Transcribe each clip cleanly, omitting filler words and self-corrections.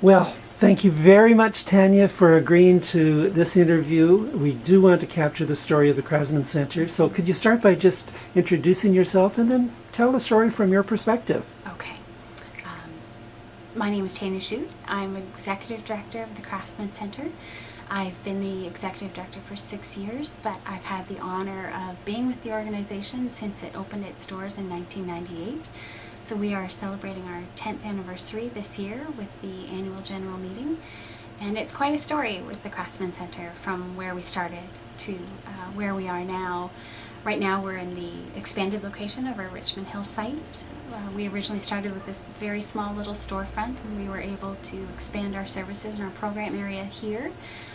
Well, thank you very much, Tanya, for agreeing to this interview. We do want to capture the story of the Krasman Centre. So could you start by just introducing yourself and then tell the story from your perspective? Okay. My name is Tanya Shute. I'm Executive Director of the Krasman Centre. I've been the Executive Director for 6 years, but I've had the honor of being with the organization since it opened its doors in 1998. So we are celebrating our 10th anniversary this year with the annual general meeting. And it's quite a story with the Krasman Centre from where we started to where we are now. Right now we're in the expanded location of our Richmond Hill site. We originally started with this very small little storefront, and we were able to expand our services and our program area here.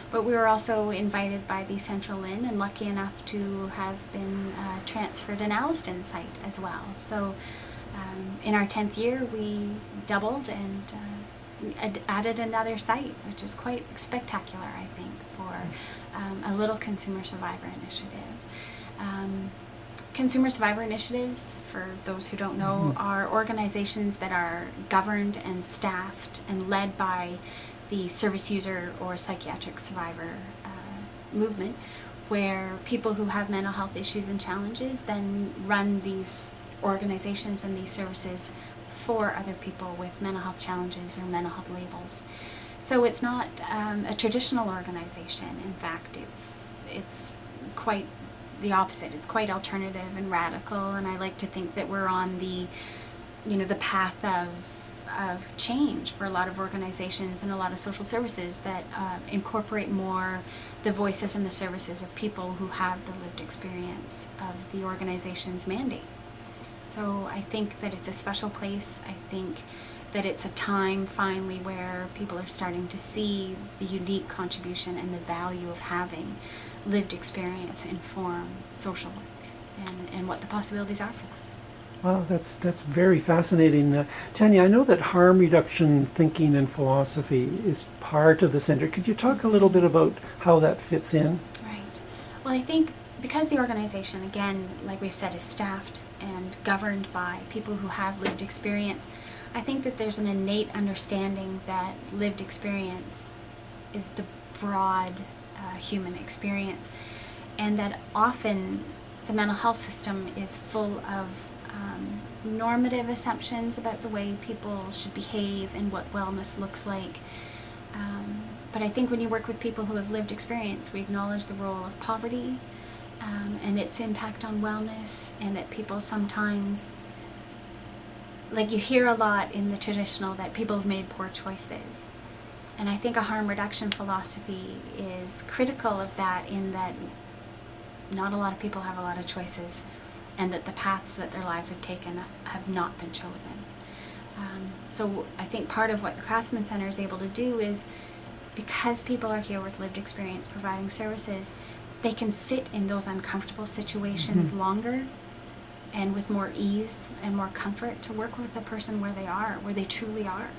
But we were also invited by the Central Inn and lucky enough to have been transferred an Alliston site as well. So in our 10th year we doubled and added another site, which is quite spectacular, I think, for a little consumer survivor initiative. Consumer survivor initiatives, for those who don't know, are organizations that are governed and staffed and led by the service user or psychiatric survivor movement, where people who have mental health issues and challenges then run these organizations and these services for other people with mental health challenges or mental health labels. So it's not a traditional organization. In fact, it's quite the opposite. It's quite alternative and radical, and I like to think that we're on the path of change for a lot of organizations and a lot of social services that incorporate more the voices and the services of people who have the lived experience of the organization's mandate. So I think that it's a special place. I think that it's a time finally where people are starting to see the unique contribution and the value of having lived experience inform social work and what the possibilities are for that. Wow, that's very fascinating. Tanya, I know that harm reduction thinking and philosophy is part of the center. Could you talk a little bit about how that fits in? Right. Well, I think because the organization, again, like we've said, is staffed and governed by people who have lived experience, I think that there's an innate understanding that lived experience is the broad human experience, and that often the mental health system is full of normative assumptions about the way people should behave and what wellness looks like. But I think when you work with people who have lived experience, we acknowledge the role of poverty and its impact on wellness, and that people sometimes, like you hear a lot in the traditional, that people have made poor choices. And I think a harm reduction philosophy is critical of that, in that not a lot of people have a lot of choices, and that the paths that their lives have taken have not been chosen. So I think part of what the Krasman Centre is able to do is, because people are here with lived experience providing services, they can sit in those uncomfortable situations longer and with more ease and more comfort to work with the person where they are, where they truly are.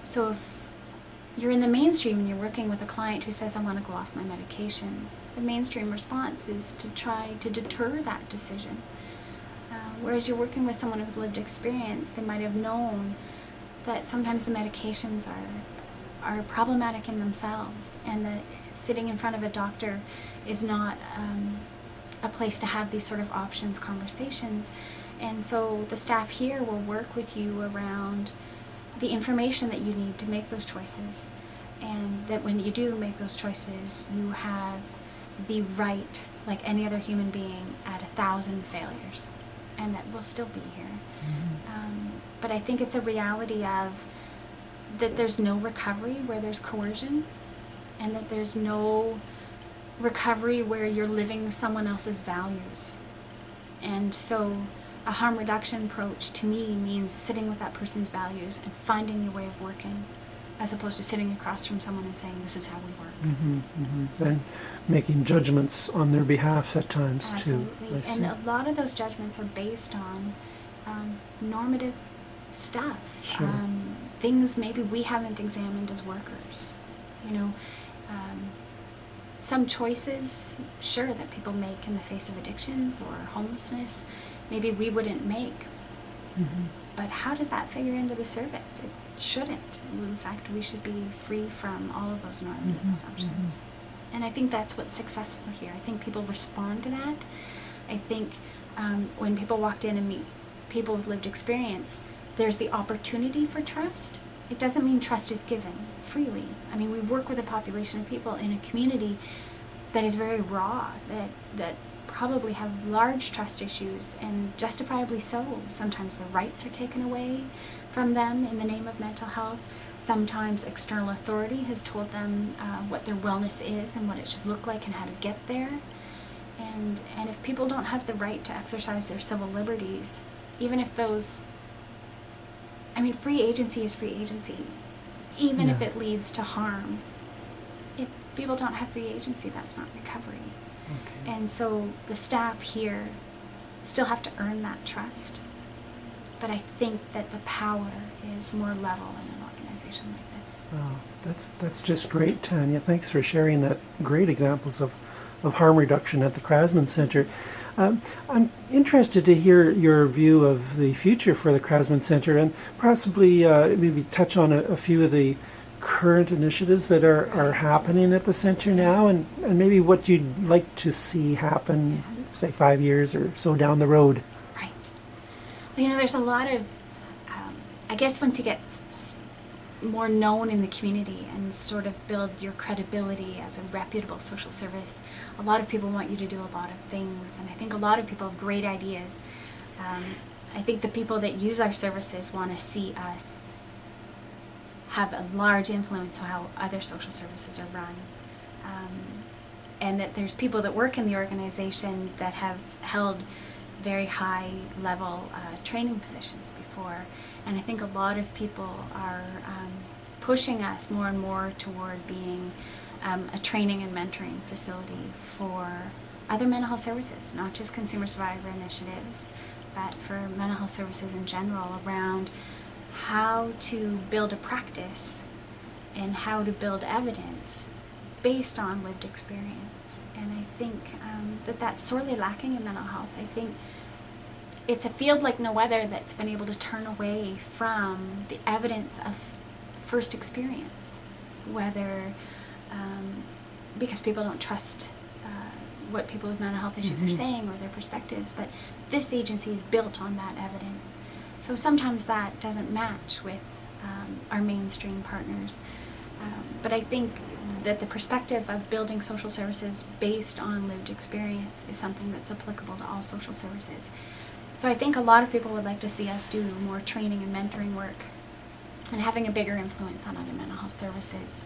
So if you're in the mainstream and you're working with a client who says, I want to go off my medications, the mainstream response is to try to deter that decision. Whereas you're working with someone with lived experience, they might have known that sometimes the medications are problematic in themselves, and that sitting in front of a doctor is not a place to have these sort of options conversations. And so the staff here will work with you around the information that you need to make those choices, and that when you do make those choices, you have the right, like any other human being, at 1,000 failures, and that will still be here. But I think it's a reality of that there's no recovery where there's coercion, and that there's no recovery where you're living someone else's values. And so a harm reduction approach to me means sitting with that person's values and finding your way of working, as opposed to sitting across from someone and saying, this is how we work. And making judgments on their behalf at times. Absolutely. Too. And a lot of those judgments are based on normative stuff. Sure. Things maybe we haven't examined as workers. Some choices, sure, that people make in the face of addictions or homelessness, maybe we wouldn't make. But how does that figure into the service? shouldn't. In fact, we should be free from all of those normative assumptions. And I think that's what's successful here. I think people respond to that. I think when people walked in and meet people with lived experience, there's the opportunity for trust. It doesn't mean trust is given freely. I mean, we work with a population of people in a community that is very raw, that probably have large trust issues, and justifiably so. Sometimes the rights are taken away from them in the name of mental health. Sometimes external authority has told them what their wellness is and what it should look like and how to get there. And if people don't have the right to exercise their civil liberties, even if those, I mean, free agency is free agency, even if it leads to harm. If people don't have free agency, that's not recovery. Okay. And so the staff here still have to earn that trust. But I think that the power is more level in an organization like this. Oh, that's just great, Tanya. Thanks for sharing that great examples of harm reduction at the Krasman Centre. I'm interested to hear your view of the future for the Krasman Centre, and possibly maybe touch on a few of the current initiatives that are happening at the centre now, and maybe what you'd like to see happen, say 5 years or so down the road. Right. Well, there's a lot of, I guess once you get more known in the community and sort of build your credibility as a reputable social service, a lot of people want you to do a lot of things, and I think a lot of people have great ideas. I think the people that use our services want to see us have a large influence on how other social services are run. And that there's people that work in the organization that have held very high level training positions before. And I think a lot of people are pushing us more and more toward being a training and mentoring facility for other mental health services, not just consumer survivor initiatives, but for mental health services in general, around how to build a practice and how to build evidence based on lived experience. And I think that's sorely lacking in mental health. I think it's a field like no other that's been able to turn away from the evidence of first experience, whether because people don't trust what people with mental health issues are saying or their perspectives, but this agency is built on that evidence. So sometimes that doesn't match with our mainstream partners. But I think that the perspective of building social services based on lived experience is something that's applicable to all social services. So I think a lot of people would like to see us do more training and mentoring work and having a bigger influence on other mental health services.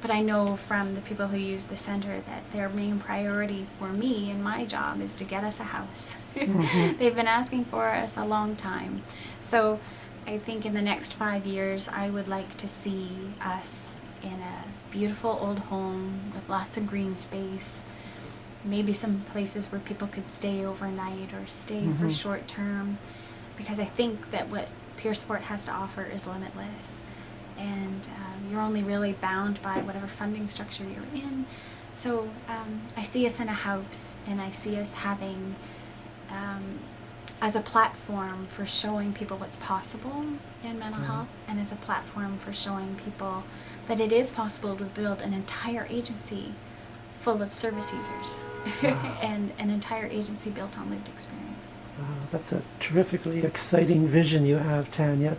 But I know from the people who use the center that their main priority for me and my job is to get us a house. They've been asking for us a long time. So I think in the next 5 years, I would like to see us in a beautiful old home with lots of green space, maybe some places where people could stay overnight or stay for short term, because I think that what peer support has to offer is limitless. And you're only really bound by whatever funding structure you're in. So I see us in a house, and I see us having as a platform for showing people what's possible in mental health, and as a platform for showing people that it is possible to build an entire agency full of service users and an entire agency built on lived experience. That's a terrifically exciting vision you have, Tanya.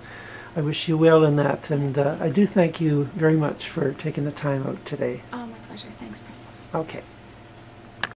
I wish you well in that, and I do thank you very much for taking the time out today. Oh, my pleasure. Thanks, Brent. Okay.